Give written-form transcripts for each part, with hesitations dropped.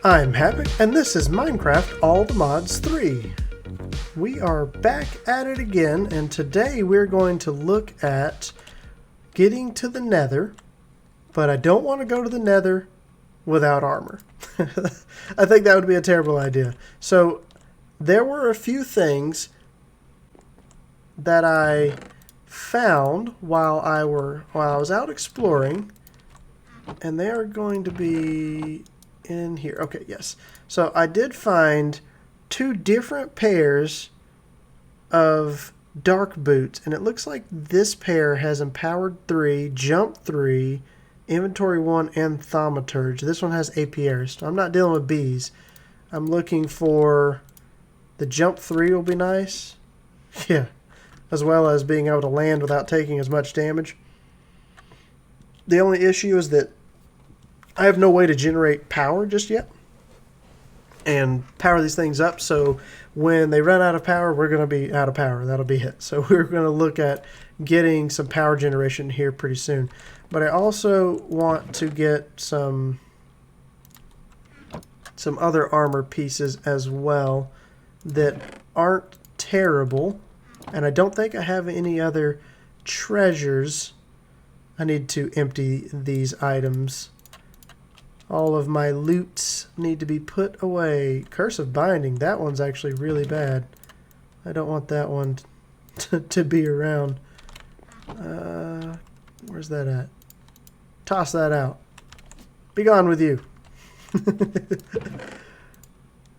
I'm Havoc, and this is Minecraft All the Mods 3. We are back at it again, and today we're going to look at getting to the Nether, but I don't want to go to the Nether without armor. I think that would be a terrible idea. So there were a few things that I found while I was out exploring, and they are going to be in here. Okay, yes. So I did find two different pairs of dark boots, and it looks like this pair has empowered 3, jump 3, inventory 1, and thaumaturge. This one has apiaries. So I'm not dealing with bees. I'm looking for the jump 3 will be nice. Yeah. As well as being able to land without taking as much damage. The only issue is that I have no way to generate power just yet and power these things up, so when they run out of power, we're going to be out of power. That'll be it. So we're going to look at getting some power generation here pretty soon. But I also want to get some other armor pieces as well that aren't terrible, and I don't think I have any other treasures. I need to empty these items. All of my loots need to be put away. Curse of Binding, that one's actually really bad. I don't want that one to be around. Where's that at? Toss that out. Be gone with you.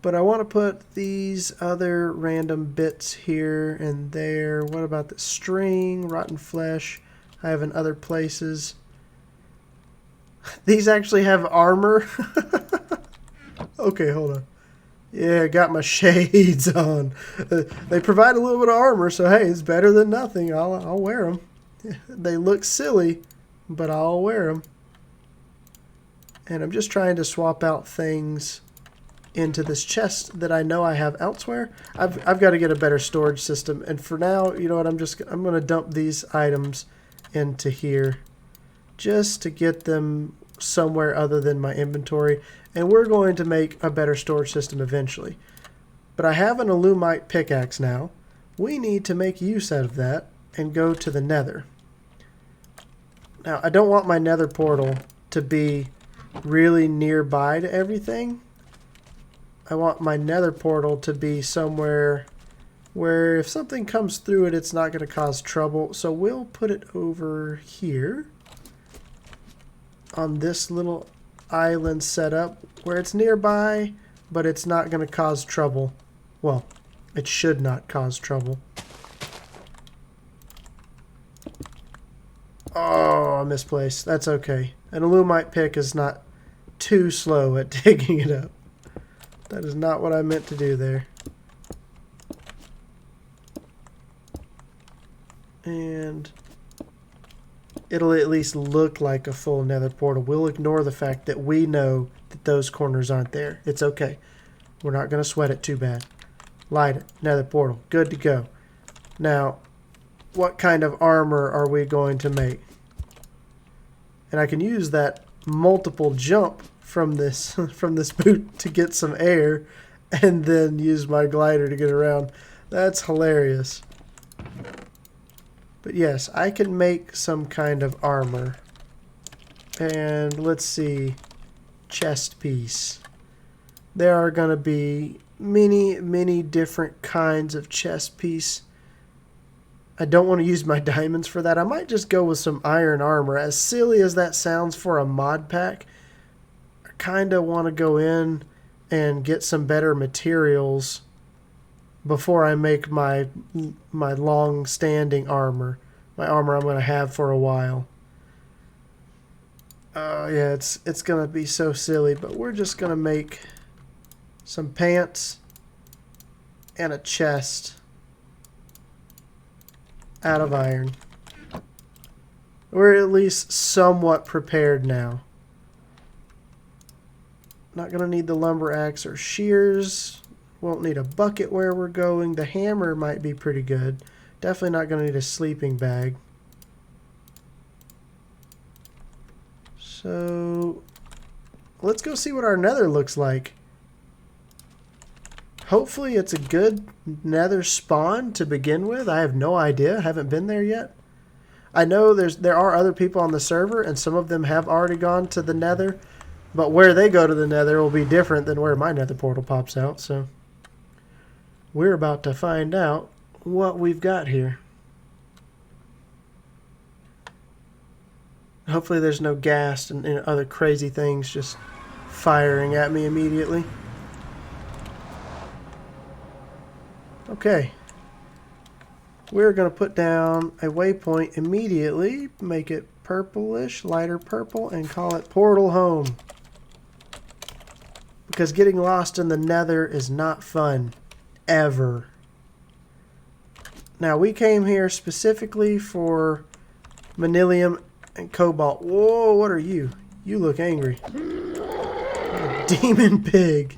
But I want to put these other random bits here and there. What about the string, rotten flesh? I have in other places. These actually have armor. Okay, hold on. Yeah, got my shades on. They provide a little bit of armor, so hey, it's better than nothing. I'll wear them. They look silly, but I'll wear them. And I'm just trying to swap out things into this chest that I know I have elsewhere. I've got to get a better storage system, and for now, you know what? I'm going to dump these items into here, just to get them somewhere other than my inventory, and we're going to make a better storage system eventually. But I have an alumite pickaxe now. We need to make use out of that and go to the Nether. Now, I don't want my Nether portal to be really nearby to everything. I want my Nether portal to be somewhere where if something comes through it, it's not going to cause trouble. So we'll put it over here on this little island setup where it's nearby, but it's not going to cause trouble. Well, it should not cause trouble. Oh, I misplaced. That's okay. An alumite pick is not too slow at digging it up. That is not what I meant to do there. And it'll at least look like a full Nether portal. We'll ignore the fact that we know that those corners aren't there. It's okay. We're not going to sweat it too bad. Light it. Nether portal. Good to go. Now, what kind of armor are we going to make? And I can use that multiple jump from this boot to get some air, and then use my glider to get around. That's hilarious. But yes, I can make some kind of armor. And let's see. Chest piece. There are going to be many different kinds of chest piece. I don't want to use my diamonds for that. I might just go with some iron armor. As silly as that sounds for a mod pack, I kind of want to go in and get some better materials before I make my long-standing armor. My armor I'm going to have for a while. Yeah, it's going to be so silly, but we're just going to make some pants and a chest out of iron. We're at least somewhat prepared now. Not going to need the lumber axe or shears. Won't need a bucket where we're going. The hammer might be pretty good. Definitely not going to need a sleeping bag. So let's go see what our nether looks like. Hopefully it's a good nether spawn to begin with. I have no idea. I haven't been there yet. I know there are other people on the server, and some of them have already gone to the nether. But where they go to the nether will be different than where my nether portal pops out. So we're about to find out what we've got here. Hopefully there's no ghast and other crazy things just firing at me immediately. Okay. We're going to put down a waypoint immediately, make it purplish, lighter purple, and call it Portal Home. Because getting lost in the nether is not fun. Ever. Now, we came here specifically for manilium and cobalt. Whoa, what are you? You look angry. A demon pig.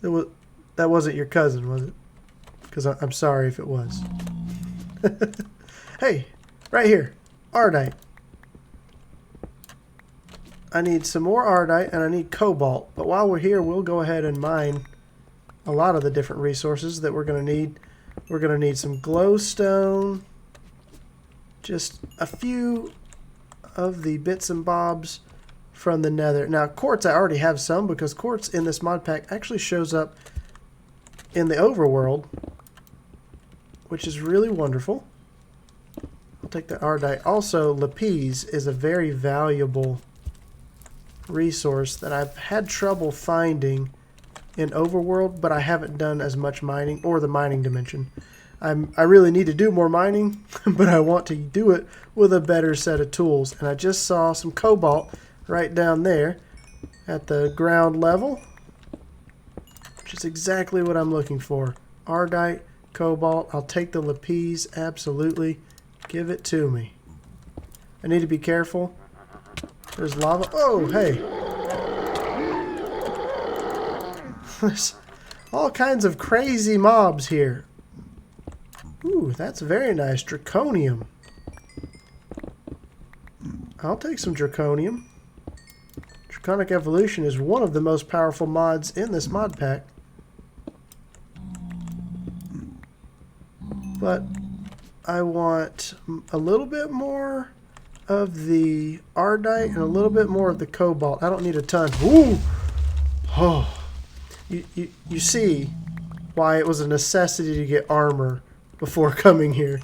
That wasn't your cousin, was it? Because I'm sorry if it was. Hey, right here. Ardite. I need some more Ardite and I need cobalt. But while we're here, we'll go ahead and mine a lot of the different resources that we're going to need. We're going to need some glowstone. Just a few of the bits and bobs from the nether. Now, quartz I already have some because quartz in this mod pack actually shows up in the overworld, which is really wonderful. I'll take the Ardite. Also, lapis is a very valuable resource that I've had trouble finding in overworld, but I haven't done as much mining, or the mining dimension. I really need to do more mining, but I want to do it with a better set of tools. And I just saw some cobalt right down there at the ground level, which is exactly what I'm looking for. Ardite, cobalt. I'll take the lapis, absolutely. Give it to me. I need to be careful. There's lava. Oh, hey. There's all kinds of crazy mobs here. Ooh, that's very nice. Draconium. I'll take some draconium. Draconic Evolution is one of the most powerful mods in this mod pack. But I want a little bit more of the Ardite and a little bit more of the cobalt. I don't need a ton. Ooh! Oh. You see why it was a necessity to get armor before coming here.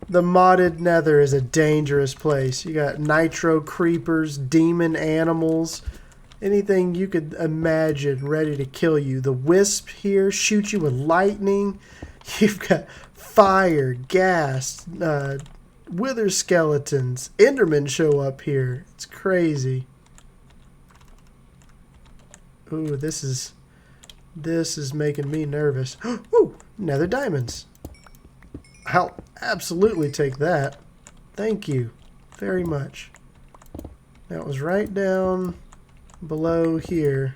The modded nether is a dangerous place. You got nitro creepers, demon animals, anything you could imagine ready to kill you. The wisp here shoots you with lightning. You've got fire, gas, wither skeletons. Endermen show up here. It's crazy. Ooh, this is making me nervous. Ooh, nether diamonds. I'll absolutely take that. Thank you very much. That was right down below here.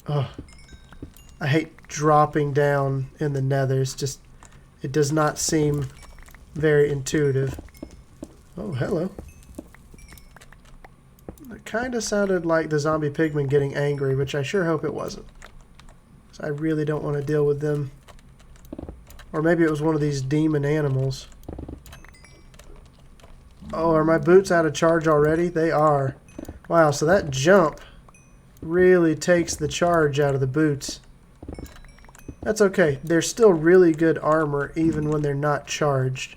Oh, I hate dropping down in the nether. It's just, it does not seem very intuitive. Oh, hello. It kind of sounded like the zombie pigmen getting angry, which I sure hope it wasn't. So I really don't want to deal with them. Or maybe it was one of these demon animals. Oh, are my boots out of charge already? They are. Wow, so that jump really takes the charge out of the boots. That's okay. They're still really good armor even when they're not charged.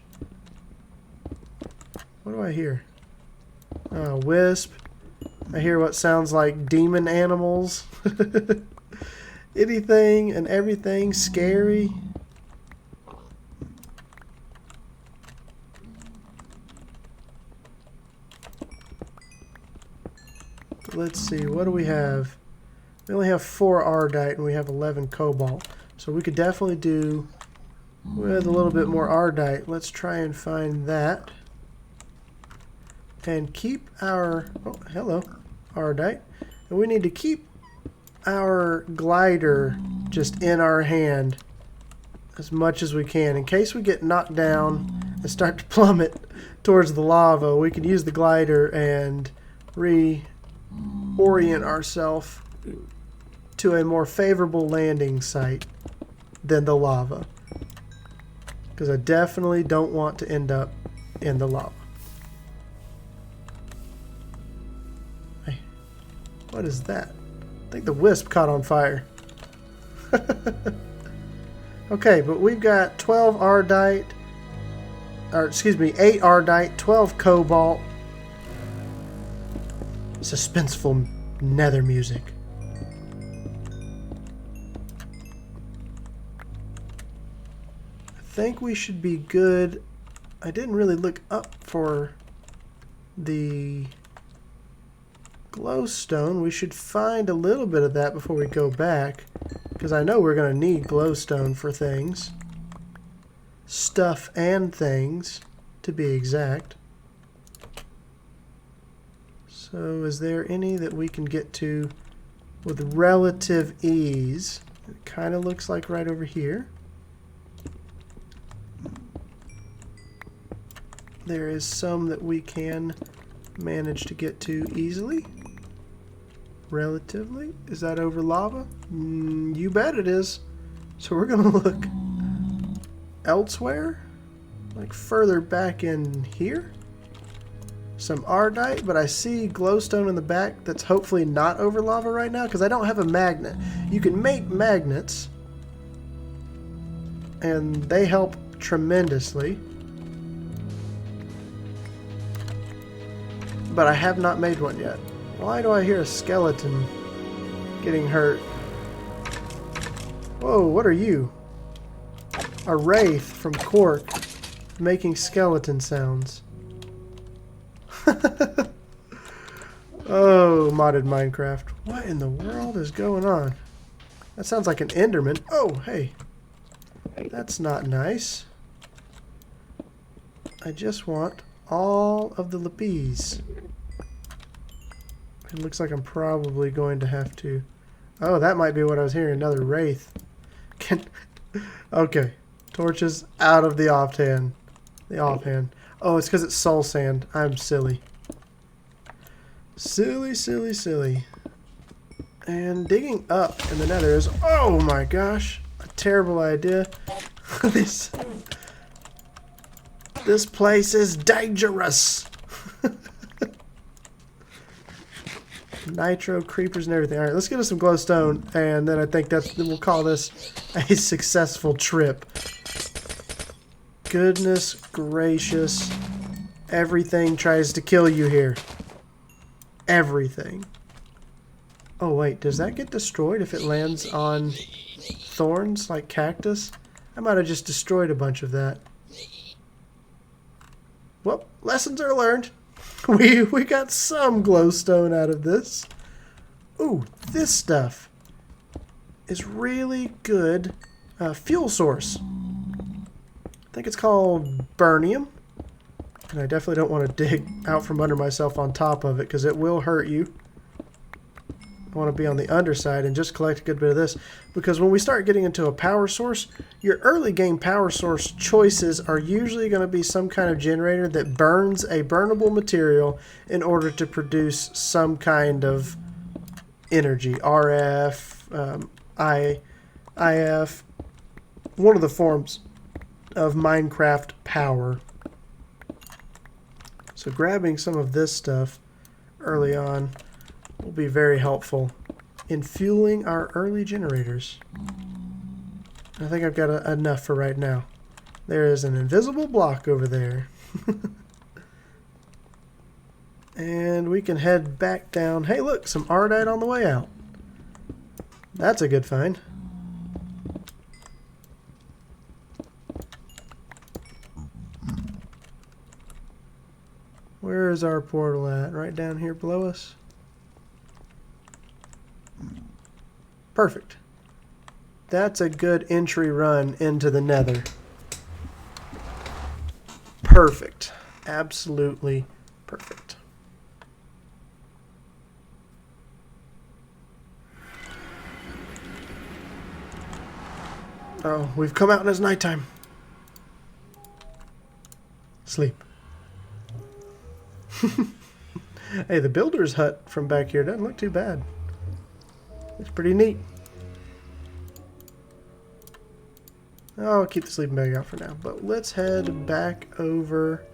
What do I hear? Oh, wisp. I hear what sounds like demon animals. Anything and everything scary. Let's see, what do we have? We only have 4 Ardite and we have 11 cobalt. So we could definitely do with a little bit more Ardite. Let's try and find that. And keep our, oh, hello, Ardite. And we need to keep our glider just in our hand as much as we can. In case we get knocked down and start to plummet towards the lava, we can use the glider and reorient ourselves to a more favorable landing site than the lava. Because I definitely don't want to end up in the lava. Hey, what is that? I think the wisp caught on fire. Okay, but we've got 12 ardite, or excuse me, 8 ardite, 12 cobalt. Suspenseful nether music. I think we should be good. I didn't really look up for the glowstone. We should find a little bit of that before we go back, because I know we're going to need glowstone for things. Stuff and things, to be exact. So is there any that we can get to with relative ease? It kind of looks like right over here. There is some that we can manage to get to easily. Relatively. Is that over lava? You bet it is. So we're going to look elsewhere. Like further back in here. Some ardite, but I see glowstone in the back that's hopefully not over lava right now because I don't have a magnet. You can make magnets and they help tremendously. But I have not made one yet. Why do I hear a skeleton getting hurt? Whoa, what are you? A wraith from Cork making skeleton sounds. Oh, modded Minecraft. What in the world is going on? That sounds like an Enderman. Oh, hey. That's not nice. I just want all of the lapis. It looks like I'm probably going to have to... Oh, that might be what I was hearing. Another wraith. Okay. Torches out of the offhand. The offhand. Oh, it's because it's soul sand. I'm silly. Silly, silly, silly. And digging up in the nether is... Oh my gosh. A terrible idea. This place is dangerous. Nitro, creepers, and everything. Alright, let's get us some glowstone, and then I think we'll call this a successful trip. Goodness gracious. Everything tries to kill you here. Everything. Oh wait, does that get destroyed if it lands on thorns like cactus? I might have just destroyed a bunch of that. Well, lessons are learned. We got some glowstone out of this. Ooh, this stuff is really good fuel source. I think it's called burnium. And I definitely don't want to dig out from under myself on top of it because it will hurt you. I want to be on the underside and just collect a good bit of this, because when we start getting into a power source, your early game power source choices are usually going to be some kind of generator that burns a burnable material in order to produce some kind of energy. RF, IF, one of the forms of Minecraft power. So grabbing some of this stuff early on will be very helpful in fueling our early generators. I think I've got enough for right now. There is an invisible block over there. And we can head back down. Hey look, some ardite on the way out. That's a good find. Where is our portal at? Right down here below us? Perfect. That's a good entry run into the nether. Perfect. Absolutely perfect. Oh, we've come out and it's nighttime. Sleep. Hey, the builder's hut from back here doesn't look too bad. It's pretty neat. I'll keep the sleeping bag out for now, but let's head back over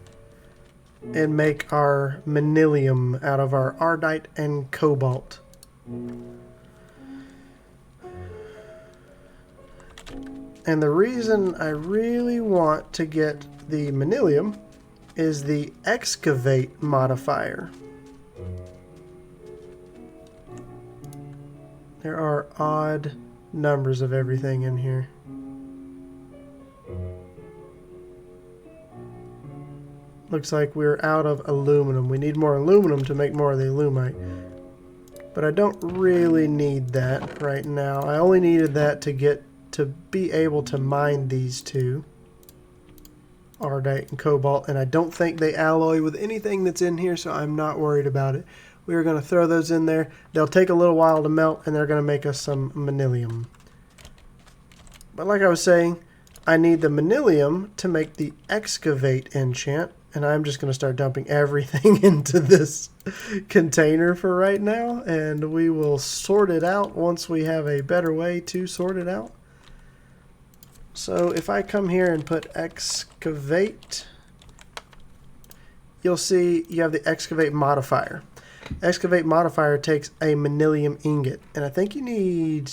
and make our manilium out of our ardite and cobalt. And the reason I really want to get the manilium is the excavate modifier. There are odd numbers of everything in here. Looks like we're out of aluminum. We need more aluminum to make more of the alumite. But I don't really need that right now. I only needed that to be able to mine these two. Ardite and cobalt. And I don't think they alloy with anything that's in here, so I'm not worried about it. We are going to throw those in there. They'll take a little while to melt, and they're going to make us some manilium. But like I was saying, I need the manilium to make the excavate enchant. And I'm just going to start dumping everything into this container for right now. And we will sort it out once we have a better way to sort it out. So if I come here and put excavate, you'll see you have the excavate modifier. Excavate modifier takes a manilium ingot. And I think you need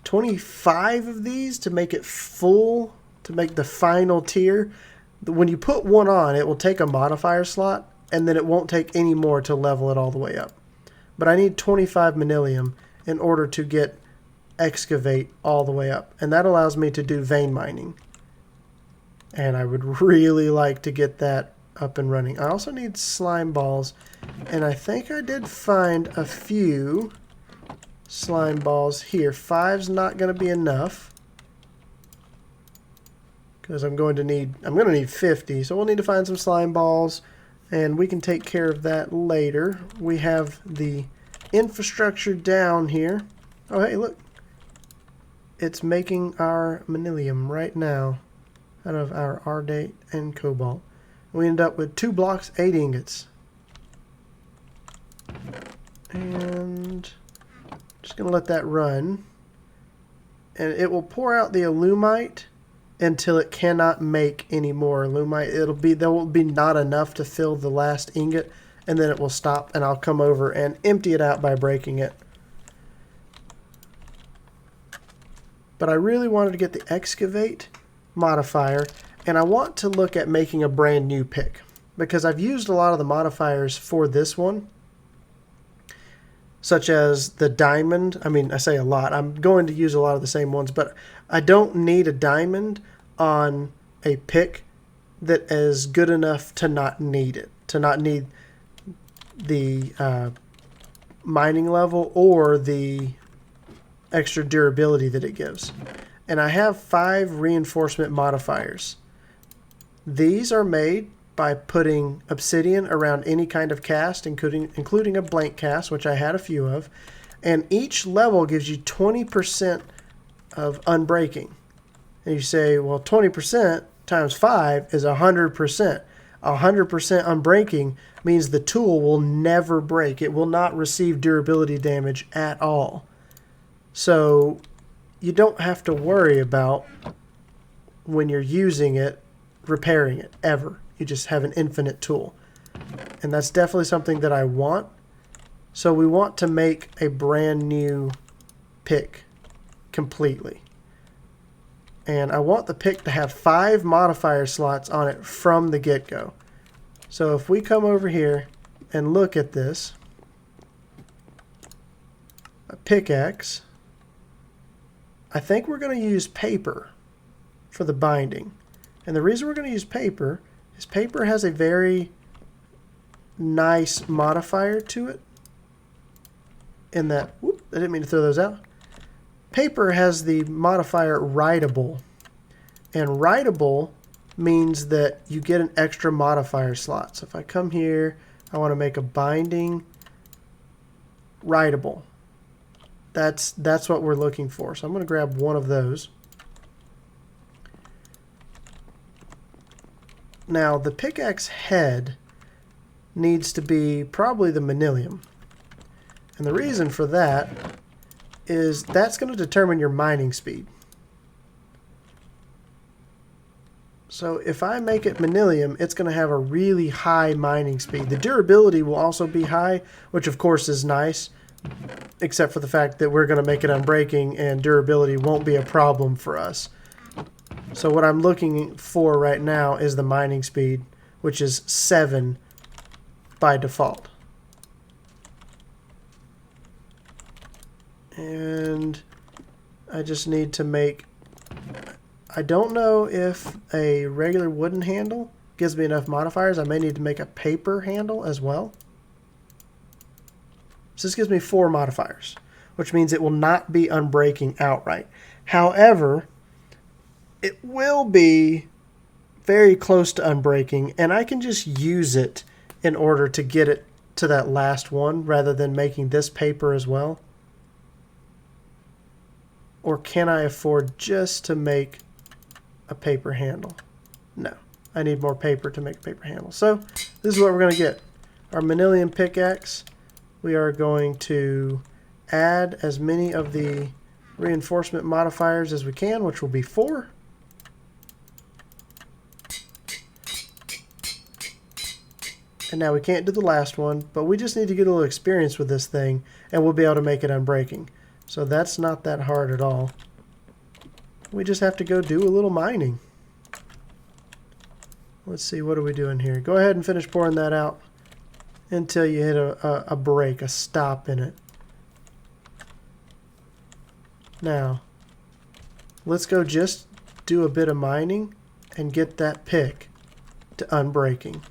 25 of these to make it full, to make the final tier. When you put one on, it will take a modifier slot, and then it won't take any more to level it all the way up. But I need 25 manilium in order to get excavate all the way up. And that allows me to do vein mining. And I would really like to get that up and running. I also need slime balls. And I think I did find a few slime balls here. 5's not going to be enough. Because I'm going to need 50, so we'll need to find some slime balls, and we can take care of that later. We have the infrastructure down here. Oh, hey, look. It's making our manilium right now out of our ardite and cobalt. We end up with 2 blocks, 8 ingots. And just going to let that run. And it will pour out the alumite until it cannot make any more alumite. There will be not enough to fill the last ingot, and then it will stop, and I'll come over and empty it out by breaking it. But I really wanted to get the excavate modifier, and I want to look at making a brand new pick, because I've used a lot of the modifiers for this one, such as the diamond. I mean, I say a lot. I'm going to use a lot of the same ones, but I don't need a diamond on a pick that is good enough to not need it, to not need the mining level or the extra durability that it gives. And I have 5 reinforcement modifiers. These are made by putting obsidian around any kind of cast, including a blank cast, which I had a few of. And each level gives you 20% of unbreaking. And you say, well, 20% times 5 is 100%. 100% unbreaking means the tool will never break. It will not receive durability damage at all. So you don't have to worry about, when you're using it, repairing it, ever. You just have an infinite tool. And that's definitely something that I want. So we want to make a brand new pick completely. And I want the pick to have 5 modifier slots on it from the get-go. So if we come over here and look at this, a pickaxe, I think we're going to use paper for the binding. And the reason we're going to use paper is paper has a very nice modifier to it. In that, whoop, I didn't mean to throw those out. Paper has the modifier writable. And writable means that you get an extra modifier slot. So if I come here, I want to make a binding writable. That's what we're looking for. So I'm going to grab one of those. Now the pickaxe head needs to be probably the manilium. And the reason for that is that's going to determine your mining speed. So if I make it manilium, it's going to have a really high mining speed. The durability will also be high, which of course is nice, except for the fact that we're going to make it unbreaking and durability won't be a problem for us. So what I'm looking for right now is the mining speed, which is 7 by default. And I just need to make... I don't know if a regular wooden handle gives me enough modifiers. I may need to make a paper handle as well. So this gives me 4 modifiers, which means it will not be unbreaking outright. However, it will be very close to unbreaking, and I can just use it in order to get it to that last one rather than making this paper as well. Or can I afford just to make a paper handle? No, I need more paper to make a paper handle. So this is what we're going to get. Our manilium pickaxe, we are going to add as many of the reinforcement modifiers as we can, which will be 4. And now we can't do the last one, but we just need to get a little experience with this thing and we'll be able to make it unbreaking. So that's not that hard at all. We just have to go do a little mining. Let's see, what are we doing here? Go ahead and finish pouring that out until you hit a break, a stop in it. Now, let's go just do a bit of mining and get that pick to unbreaking.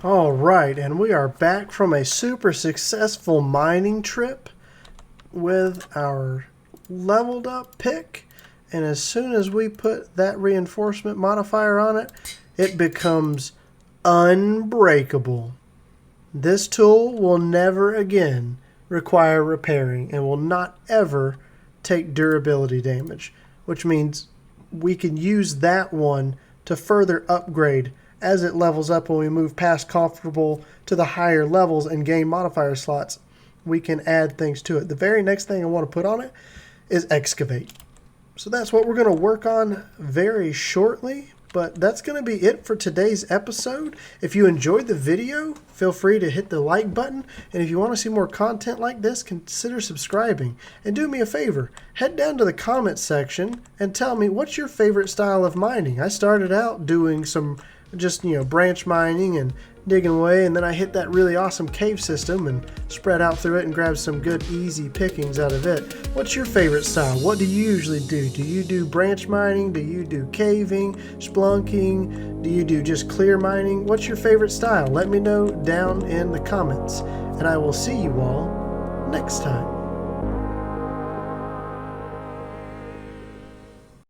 Alright, and we are back from a super successful mining trip with our leveled up pick. And as soon as we put that reinforcement modifier on it, it becomes unbreakable. This tool will never again require repairing and will not ever take durability damage, which means we can use that one to further upgrade as it levels up. When we move past comfortable to the higher levels and gain modifier slots, we can add things to it. The very next thing I want to put on it is excavate. So that's what we're going to work on very shortly, but that's going to be it for today's episode. If you enjoyed the video, feel free to hit the like button, and if you want to see more content like this, consider subscribing. And do me a favor, head down to the comment section and tell me what's your favorite style of mining. I started out doing some just, branch mining and digging away, and then I hit that really awesome cave system and spread out through it and grab some good easy pickings out of it. What's your favorite style? What do you usually do? Do you do branch mining? Do you do caving, splunking? Do you do just clear mining? What's your favorite style? Let me know down in the comments, and I will see you all next time.